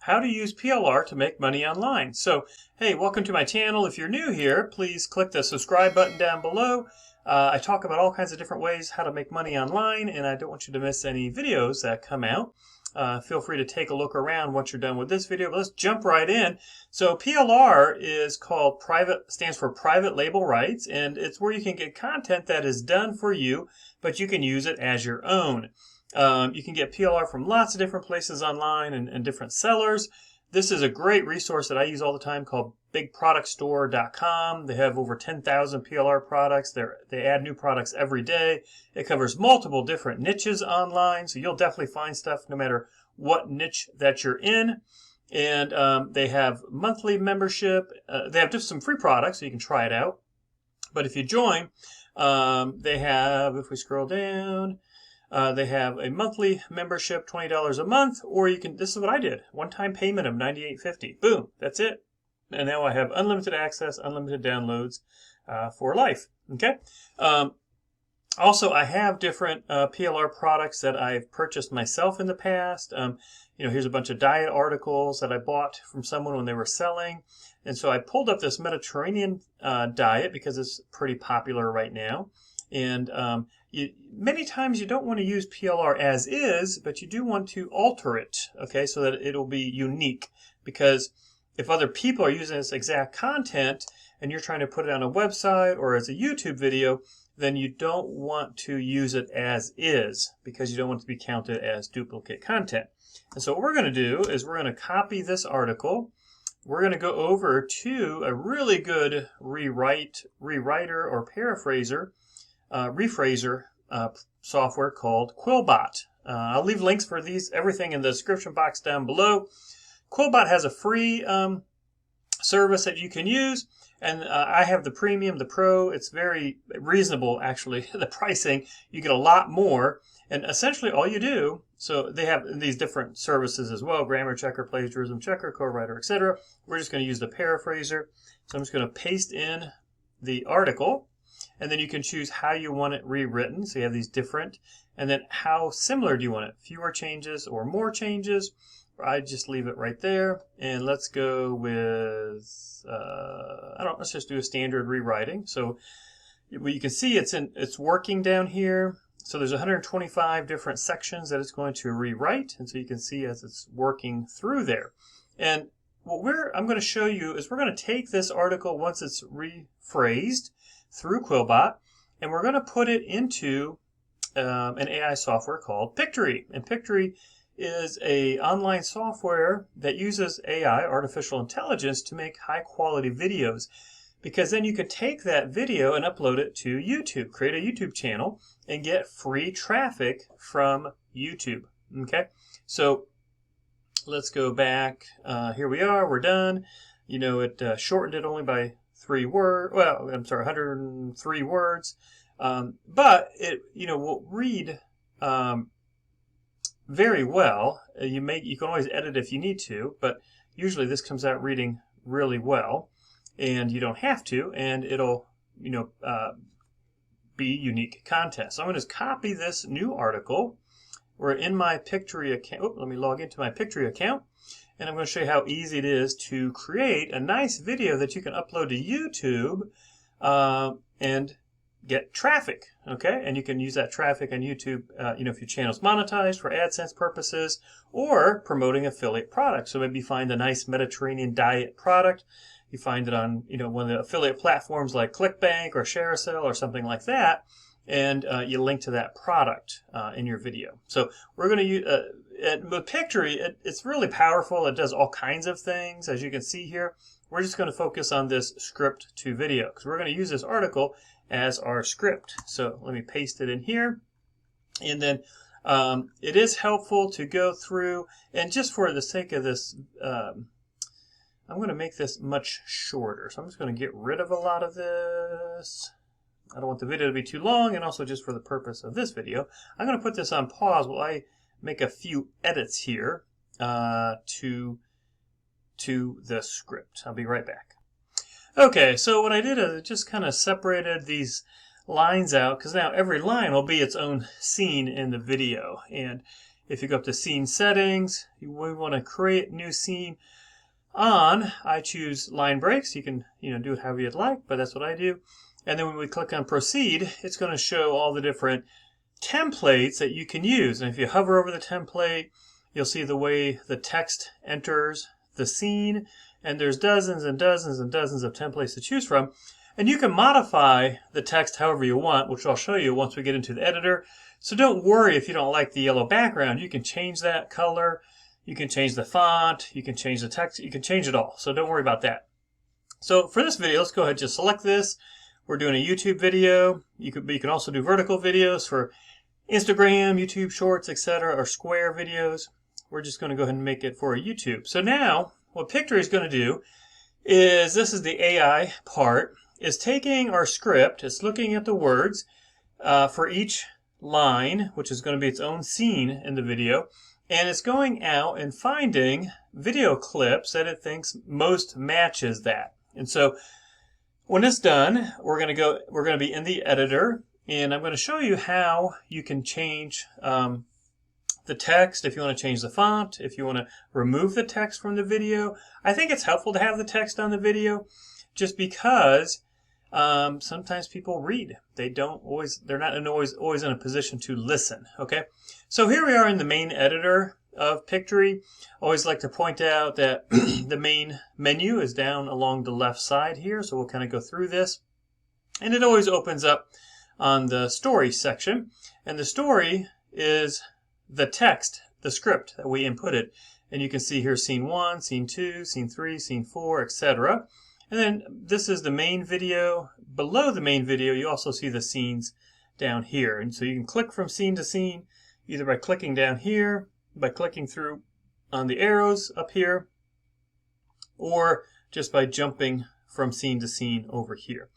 how to use PLR to make money online. So, hey, welcome to my channel. If you're new here, please click the subscribe button down below. I talk about all kinds of different ways how to make money online, and I don't want you to miss any videos that come out. Feel free to take a look around once you're done with this video, but let's jump right in. So PLR stands for private label rights, and it's where you can get content that is done for you, but you can use it as your own. You can get PLR from lots of different places online and different sellers. This is a great resource that I use all the time called bigproductstore.com. They have over 10,000 PLR products. They add new products every day. It covers multiple different niches online, so you'll definitely find stuff no matter what niche that you're in. And they have monthly membership. They have just some free products, so you can try it out. But if you join, they have, if we scroll down, they have a monthly membership, $20 a month, or you can, this is what I did, one-time payment of $98.50. Boom, that's it. And now I have unlimited access, unlimited downloads for life, okay? Also, I have different PLR products that I've purchased myself in the past. Here's a bunch of diet articles that I bought from someone when they were selling. And so I pulled up this Mediterranean diet because it's pretty popular right now. And many times you don't want to use PLR as is, but you do want to alter it, okay, so that it'll be unique. Because if other people are using this exact content and you're trying to put it on a website or as a YouTube video, then you don't want to use it as is because you don't want it to be counted as duplicate content. And so what we're going to do is we're going to copy this article. We're going to go over to a really good rewriter or paraphraser, rephraser software called Quillbot. I'll leave links for everything in the description box down below. Quillbot has a free service that you can use, and I have the premium, the pro. It's very reasonable, actually, the pricing. You get a lot more, and essentially all you do, so they have these different services as well, grammar checker, plagiarism checker, co-writer, etc. We're just going to use the paraphraser. So I'm just going to paste in the article, and then you can choose how you want it rewritten. So you have these different, and then how similar do you want it? Fewer changes or more changes? I just leave it right there, and let's go with, let's just do a standard rewriting. So you can see it's working down here. So there's 125 different sections that it's going to rewrite, and so you can see as it's working through there. And what I'm going to show you is we're going to take this article once it's rephrased through Quillbot, and we're going to put it into an AI software called Pictory. And Pictory is an online software that uses AI, artificial intelligence, to make high-quality videos. Because then you can take that video and upload it to YouTube, create a YouTube channel, and get free traffic from YouTube. Okay, so let's go back. Here we are. We're done. It shortened it only by 3 words. Well, I'm sorry, 103 words. But it, will read very well. You can always edit if you need to, but usually this comes out reading really well, and you don't have to, and it'll be unique content. So I'm going to just copy this new article. We're in my Pictory account. Let me log into my Pictory account, and I'm going to show you how easy it is to create a nice video that you can upload to YouTube and get traffic, okay? And you can use that traffic on YouTube, if your channel's monetized for AdSense purposes or promoting affiliate products. So maybe you find a nice Mediterranean diet product. You find it on, one of the affiliate platforms like ClickBank or ShareASale or something like that, and you link to that product in your video. So we're going to use, with Pictory, it's really powerful. It does all kinds of things, as you can see here. We're just going to focus on this script to video because we're going to use this article as our script. So let me paste it in here. And then it is helpful to go through, and just for the sake of this, I'm going to make this much shorter. So I'm just going to get rid of a lot of this. I don't want the video to be too long, and also just for the purpose of this video, I'm going to put this on pause while I make a few edits here to the script. I'll be right back. Okay, so what I did is I just kind of separated these lines out because now every line will be its own scene in the video. And If you go up to scene settings, we want to create new scene on. I choose line breaks. You can do it however you'd like, but that's what I do. And then when we click on proceed, it's going to show all the different templates that you can use. And if you hover over the template, you'll see the way the text enters the scene. And there's dozens and dozens and dozens of templates to choose from. And you can modify the text however you want, which I'll show you once we get into the editor. So don't worry if you don't like the yellow background. You can change that color. You can change the font. You can change the text. You can change it all. So don't worry about that. So for this video, let's go ahead and just select this. We're doing a YouTube video. You can also do vertical videos for Instagram, YouTube Shorts, etc., or square videos. We're just going to go ahead and make it for a YouTube. So now what Pictory is going to do is, this is the AI part, is taking our script, it's looking at the words for each line, which is going to be its own scene in the video, and it's going out and finding video clips that it thinks most matches that. And so when it's done, we're going to be in the editor, and I'm going to show you how you can change the text, if you want to change the font, if you want to remove the text from the video. I think it's helpful to have the text on the video just because sometimes people read. They're not always in a position to listen, okay? So here we are in the main editor of Pictory. I always like to point out that the main menu is down along the left side here, so we'll kind of go through this. And it always opens up on the story section, and the story is the text, the script that we inputted. And you can see here scene 1, scene 2, scene 3, scene 4, etc. And then this is the main video. Below the main video, you also see the scenes down here. And so you can click from scene to scene, either by clicking down here, by clicking through on the arrows up here, or just by jumping from scene to scene over here.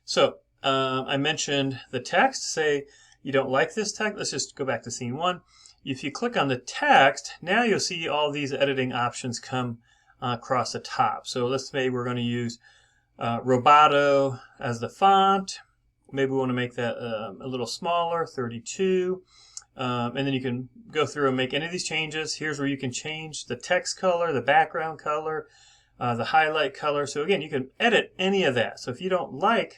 So I mentioned the text. Say you don't like this text. Let's just go back to scene 1. If you click on the text, now you'll see all these editing options come across the top. So let's say we're going to use Roboto as the font. Maybe we want to make that a little smaller, 32. And then you can go through and make any of these changes. Here's where you can change the text color, the background color, the highlight color. So again, you can edit any of that. So if you don't like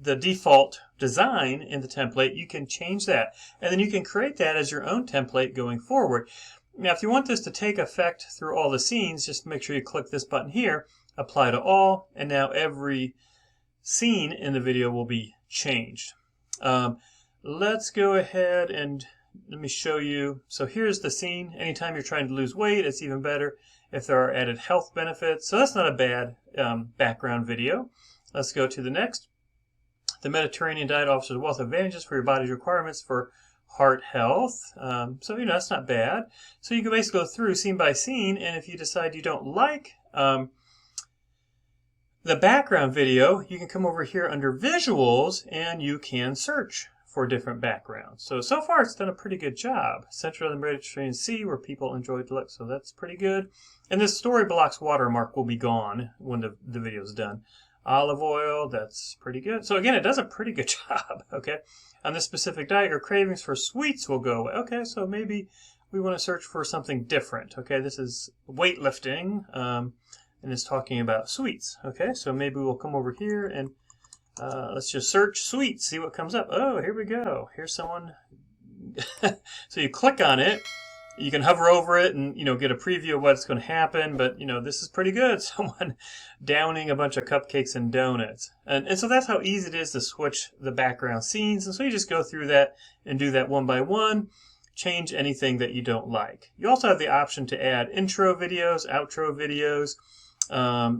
the default design in the template, you can change that. And then you can create that as your own template going forward. Now, if you want this to take effect through all the scenes, just make sure you click this button here, apply to all, and now every scene in the video will be changed. Let's go ahead and let me show you. So here's the scene. Anytime you're trying to lose weight, it's even better if there are added health benefits. So that's not a bad background video. Let's go to the next. The Mediterranean diet offers a wealth of advantages for your body's requirements for heart health. So that's not bad. So you can basically go through scene by scene, and if you decide you don't like the background video, you can come over here under visuals and you can search for different backgrounds. So far it's done a pretty good job. Central of the Mediterranean Sea, where people enjoy the look, so that's pretty good. And this story blocks watermark will be gone when the video is done. Olive oil, that's pretty good. So again, it does a pretty good job, okay? On this specific diet, your cravings for sweets will go away. Okay, so maybe we want to search for something different. Okay, this is weightlifting, and it's talking about sweets. Okay, so maybe we'll come over here and let's just search sweets, see what comes up. Oh, here we go. Here's someone. So you click on it. You can hover over it and get a preview of what's going to happen, but this is pretty good. Someone downing a bunch of cupcakes and donuts. And so that's how easy it is to switch the background scenes. And so you just go through that and do that one by one, change anything that you don't like. You also have the option to add intro videos, outro videos.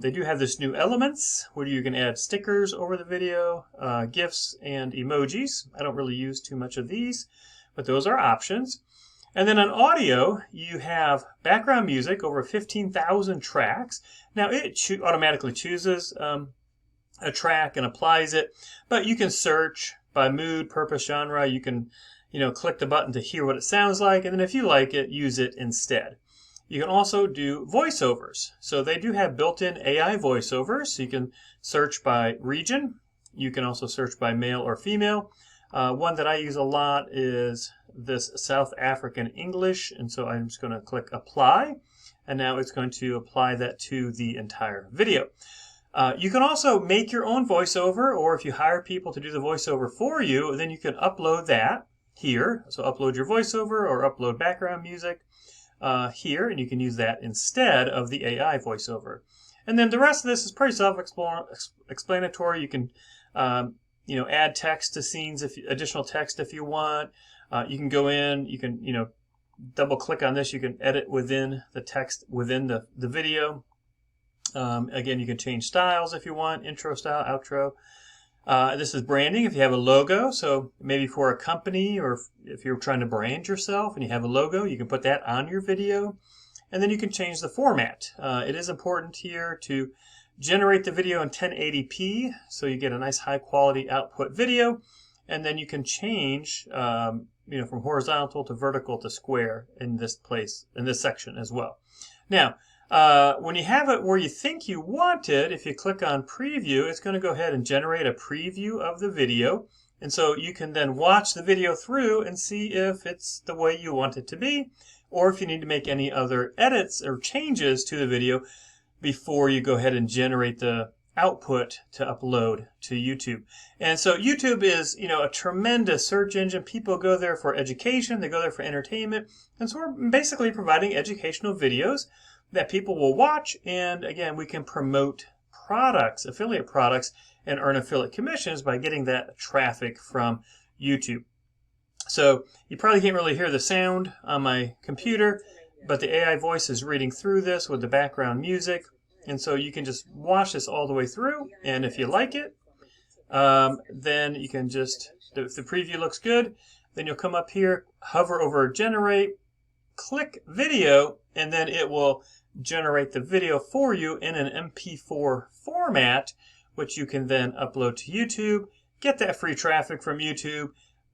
They do have this new elements where you can add stickers over the video, GIFs and emojis. I don't really use too much of these, but those are options. And then on audio, you have background music, over 15,000 tracks. Now it automatically chooses a track and applies it, but you can search by mood, purpose, genre. You can, click the button to hear what it sounds like, and then if you like it, use it instead. You can also do voiceovers. So they do have built-in AI voiceovers. So you can search by region. You can also search by male or female. One that I use a lot is this South African English, and so I'm just going to click apply, and now it's going to apply that to the entire video. You can also make your own voiceover, or if you hire people to do the voiceover for you, then you can upload that here. So upload your voiceover or upload background music here, and you can use that instead of the AI voiceover. And then the rest of this is pretty self-explanatory. You can add text to scenes, additional text if you want. You can go in, you can double click on this, you can edit within the text within the video. Again, you can change styles if you want, intro style, outro. This is branding if you have a logo, so maybe for a company or if you're trying to brand yourself and you have a logo, you can put that on your video. And then you can change the format. It is important here to generate the video in 1080p, so you get a nice high quality output video, and then you can change from horizontal to vertical to square in this section as well. Now, when you have it where you think you want it, if you click on preview, it's going to go ahead and generate a preview of the video. And so you can then watch the video through and see if it's the way you want it to be, or if you need to make any other edits or changes to the video before you go ahead and generate the output to upload to YouTube. And so YouTube is, a tremendous search engine. People go there for education, they go there for entertainment, and so we're basically providing educational videos that people will watch, and again, we can promote products, affiliate products, and earn affiliate commissions by getting that traffic from YouTube. So you probably can't really hear the sound on my computer, but the AI voice is reading through this with the background music, and so you can just watch this all the way through, and if you like it, then you can just, if the preview looks good, then you'll come up here, hover over generate, click video, and then it will generate the video for you in an MP4 format, which you can then upload to YouTube, get that free traffic from YouTube,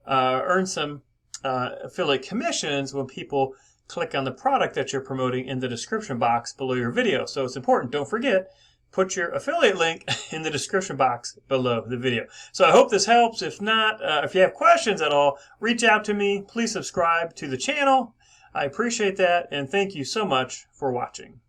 earn some affiliate commissions when people click on the product that you're promoting in the description box below your video. So it's important, don't forget, put your affiliate link in the description box below the video. So I hope this helps. If not, if you have questions at all, reach out to me. Please subscribe to the channel. I appreciate that, and thank you so much for watching.